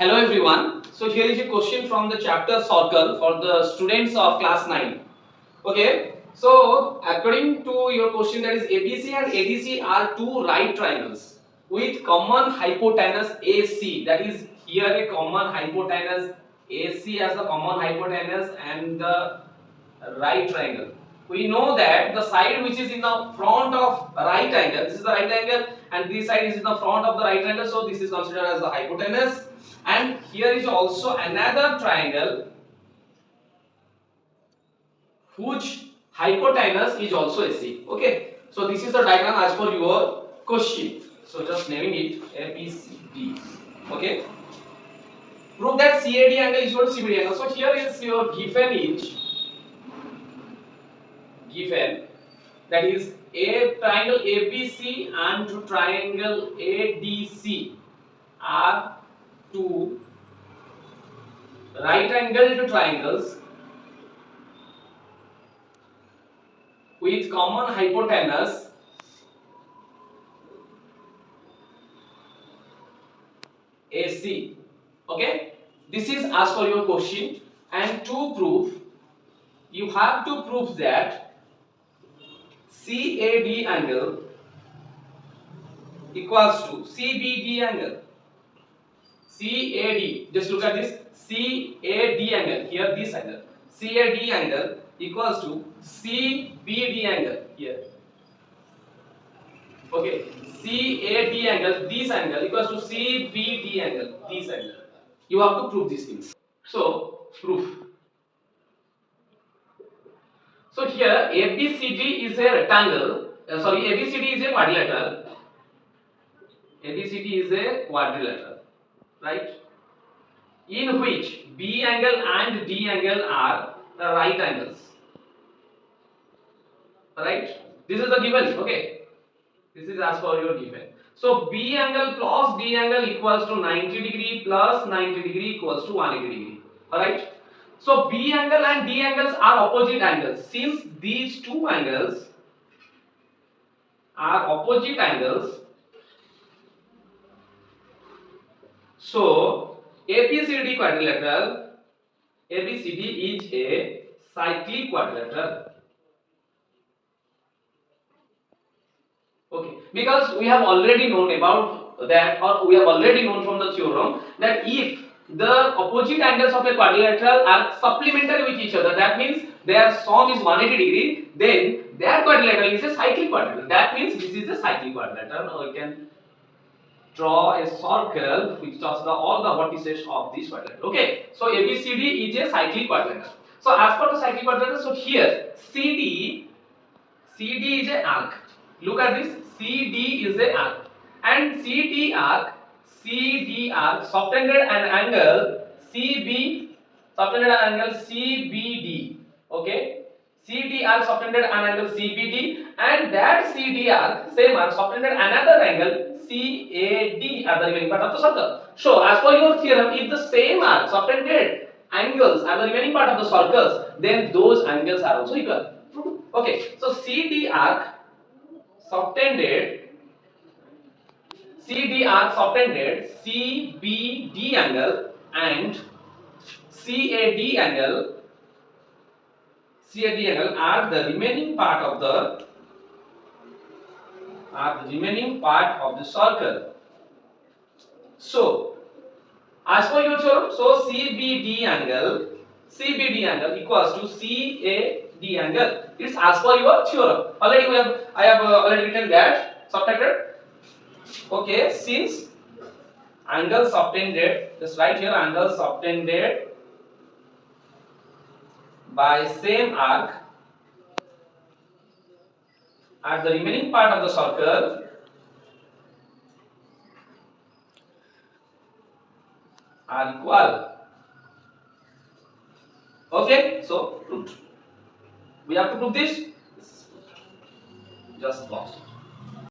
Hello everyone. So here is a question from the chapter circle for the students of class 9. Okay. So according to your question, that is ABC and ADC are two right triangles with common hypotenuse AC. That is here a common hypotenuse AC as the common hypotenuse and the right triangle. We know that the side which is in the front of right angle, this is the right angle, and this side is in the front of the right angle, so this is considered as the hypotenuse. And here is also another triangle whose hypotenuse is also AC. Okay, so this is the diagram as per your question. So just naming it ABCD. Okay, prove that CAD angle is equal to CBD angle. So here is your given that is a triangle ABC and triangle ADC are two right angled triangles with common hypotenuse AC. Okay, this is as per your question, and to prove you have to prove that CAD angle equals to CBD angle. CAD, just look at this, CAD angle, here this angle, CAD angle equals to CBD angle here. Okay, CAD angle, this angle equals to CBD angle, this angle. You have to prove these things. So, proof. So here ABCD is a rectangle, ABCD is a quadrilateral. ABCD is a quadrilateral, right? In which B angle and D angle are the right angles, right? This is the given, okay? This is as per your given. So B angle plus D angle equals to 90 degree plus 90 degree equals to 180 degree, alright? So B angle and D angles are opposite angles. Since these two angles are opposite angles, so ABCD quadrilateral, ABCD is a cyclic quadrilateral. Okay, because we have already known about that, or we have already known from the theorem that if the opposite angles of a quadrilateral are supplementary with each other, that means their sum is 180 degree, then that quadrilateral is a cyclic quadrilateral. That means this is a cyclic quadrilateral. Or we can draw a circle which touches all the vertices of this quadrilateral. Okay, so ABCD is a cyclic quadrilateral. So as per the cyclic quadrilateral, so here CD is a arc. Look at this. CD is a arc, and CD arc subtended an angle CB, subtended an angle CBD. Okay, CD arc subtended an angle CBD, and that CD arc same arc subtended another angle CAD at the remaining part of the circle. So as per your theorem, if the same arc subtended angles are the remaining part of the circles, then those angles are also equal. Okay, so subtended CD arc subtended CBD angle and CAD angle are the remaining part of the circle. So as per your theorem, so CBD angle equals to CAD angle. It's as per your theorem. I have already written that subtracted. Okay, since angle subtended, just write here angle subtended by same arc at the remaining part of the circle are equal. Okay, so proved. We have to prove this. Just lost.